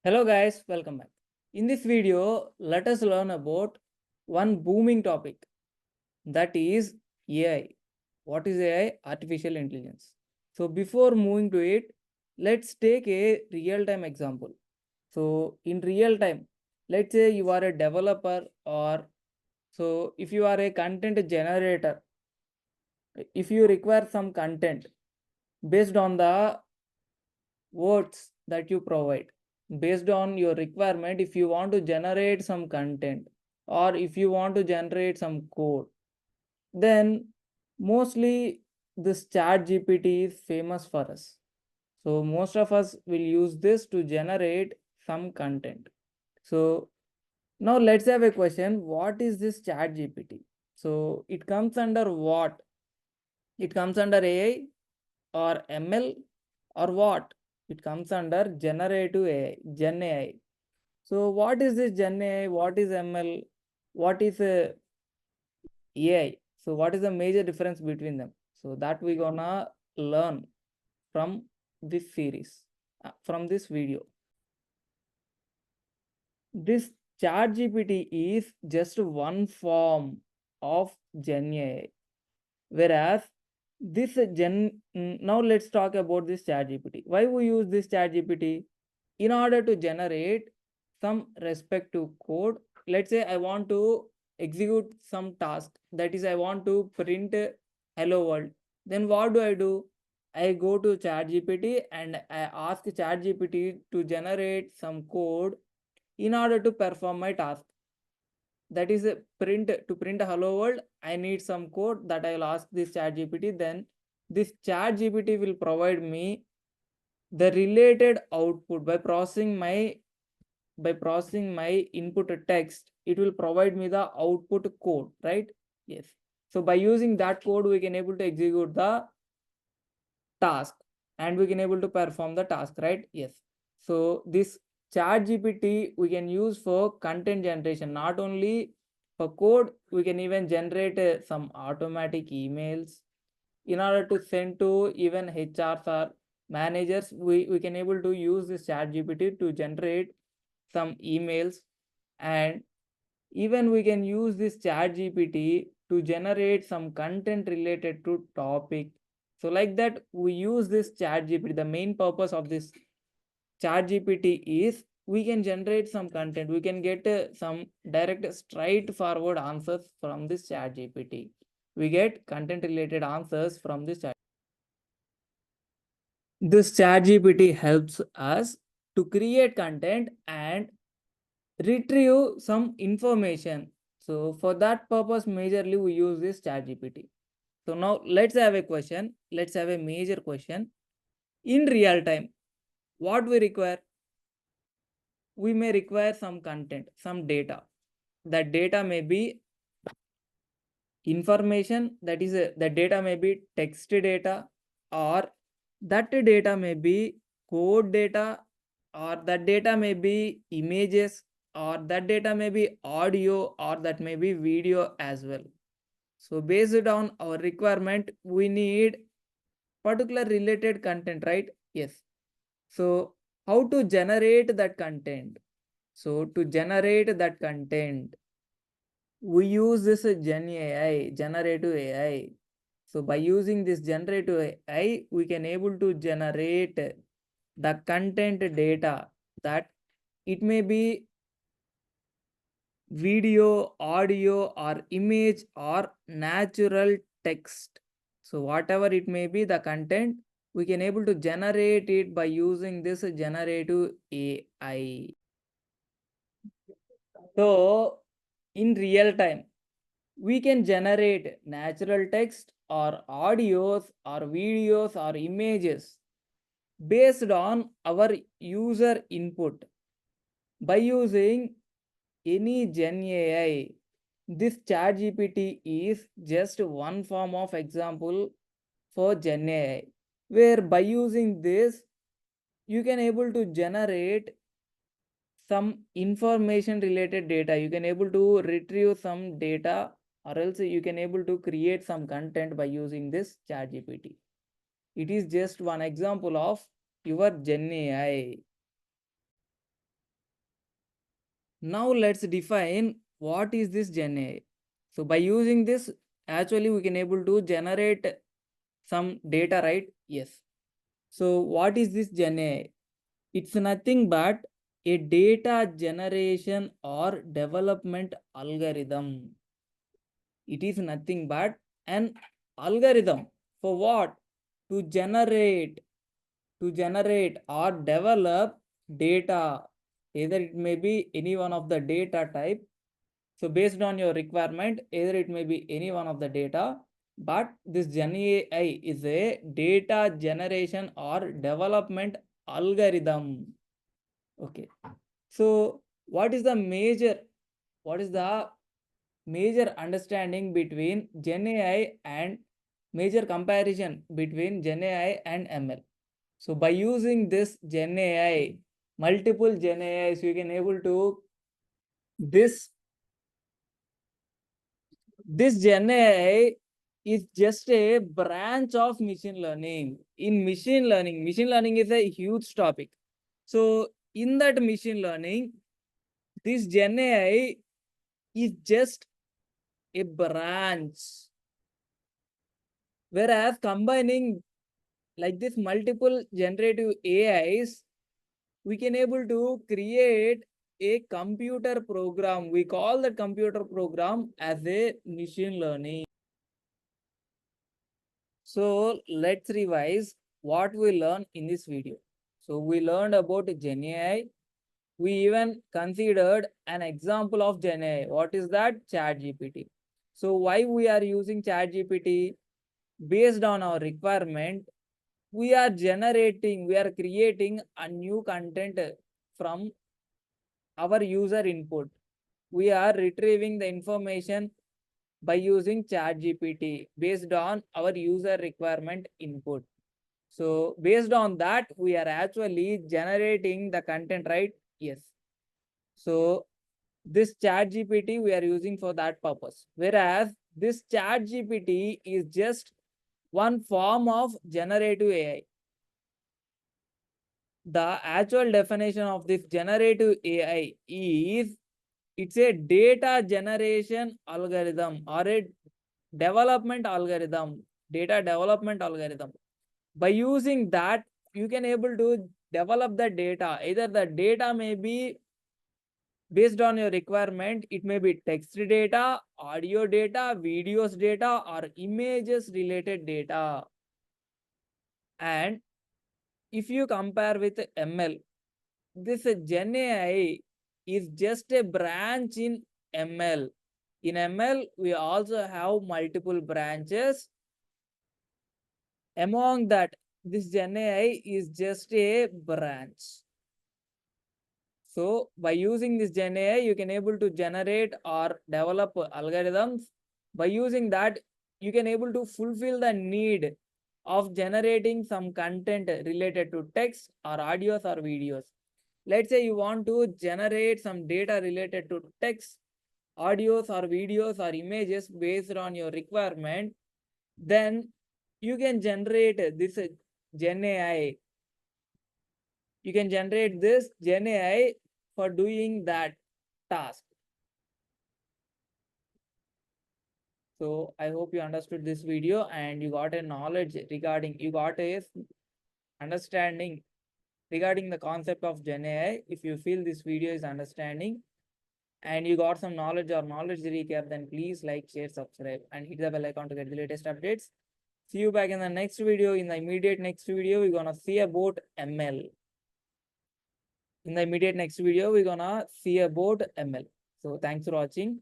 Hello guys, welcome back. In this video, let us learn about one booming topic, that is AI. What is AI? Artificial intelligence. So before moving to it, let's take a real-time example. So in real time, let's say you are a developer, or so if you are a content generator, if you require some content based on the words that you provide, based on your requirement, if you want to generate some content or if you want to generate some code, then mostly this chat gpt is famous for us. So most of us will use this to generate some content. So now let's have a question, what is this chat gpt? So it comes under what? It comes under AI or ML or what? It comes under generative AI, Gen AI. So what is this Gen AI? What is ML? What is AI? So what is the major difference between them? So that we gonna learn from this series, from this video. This chat GPT is just one form of Gen AI. Whereas this now let's talk about this chat gpt. Why we use this chat gpt? In order to generate some respective code. Let's say I want to execute some task, that is I want to print hello world. Then what do? I go to chat gpt and I ask chat gpt to generate some code in order to perform my task, that is a print. To print a hello world, I need some code that I will ask this chat gpt. Then this chat gpt will provide me the related output. By processing my input text, it will provide me the output code, right? Yes. So by using that code, we can able to execute the task and we can able to perform the task, right? Yes. So this chat gpt we can use for content generation, not only for code. We can even generate some automatic emails in order to send to even hrs or managers. We can able to use this chat gpt to generate some emails. And even we can use this chat gpt to generate some content related to topic. So like that we use this chat gpt. The main purpose of this chat gpt is we can generate some content. We can get some direct straightforward answers from this chat gpt. We get content related answers from this chat gpt helps us to create content and retrieve some information. So for that purpose, majorly we use this chat gpt. So now let's have a question. Let's have a major question. In real time, what we require? We may require some content, some data. That data may be information, that is the data may be text data, or that data may be code data, or that data may be images, or that data may be audio, or that may be video as well. So based on our requirement, we need particular related content, right? Yes. So how to generate that content? So to generate that content, we use this Gen AI, generative AI. So by using this generative AI, we can able to generate the content data, that it may be video, audio, or image, or natural text. So whatever it may be, the content, we can able to generate it by using this generative AI. So in real time, we can generate natural text or audios or videos or images based on our user input by using any Gen AI. This chat GPT is just one form of example for Gen AI, where by using this, you can able to generate some information related data. You can able to retrieve some data, or else you can able to create some content by using this chat gpt. It is just one example of your Gen AI. Now let's define what is this GenAI. So by using this, actually we can able to generate some data, right? Yes. So what is this GenAI? It's nothing but a data generation or development algorithm. It is nothing but an algorithm for what? To generate or develop data. Either it may be any one of the data type. So based on your requirement, either it may be any one of the data, but this GenAI is a data generation or development algorithm. Okay. So what is the major understanding between GenAI and major comparison between GenAI and ML? So by using this GenAI, multiple GenAIs, you can able to this this GenAI is just a branch of machine learning. In machine learning is a huge topic. So in that machine learning, this GenAI is just a branch. Whereas combining like this multiple generative AIs, we can able to create a computer program. We call that computer program as a machine learning. So let's revise what we learned in this video. So we learned about GenAI. We even considered an example of GenAI. What is that? ChatGPT. So why we are using ChatGPT? Based on our requirement, we are creating a new content from our user input. We are retrieving the information by using ChatGPT based on our user requirement input. So based on that, we are actually generating the content, right? Yes. So this ChatGPT we are using for that purpose. Whereas this ChatGPT is just one form of generative AI. The actual definition of this generative AI is it's a data generation algorithm or a development algorithm, data development algorithm. By using that, you can able to develop the data. Either the data may be based on your requirement, it may be text data, audio data, videos data, or images related data. And if you compare with ML, this GenAI is just a branch in ML. In ML, we also have multiple branches. Among that, this GenAI is just a branch. So by using this GenAI, you can able to generate or develop algorithms. By using that, you can able to fulfill the need of generating some content related to text or audios or videos. Let's say you want to generate some data related to text, audios or videos or images based on your requirement, then you can generate this GenAI. You can generate this GenAI for doing that task. So I hope you understood this video and you got a knowledge regarding, you got a understanding regarding the concept of GenAI. If you feel this video is understanding and you got some knowledge or knowledge recap, then please like, share, subscribe, and hit the bell icon to get the latest updates. See you back in the next video. In the immediate next video, we're gonna see about ML. In the immediate next video, we're gonna see about ML. So thanks for watching.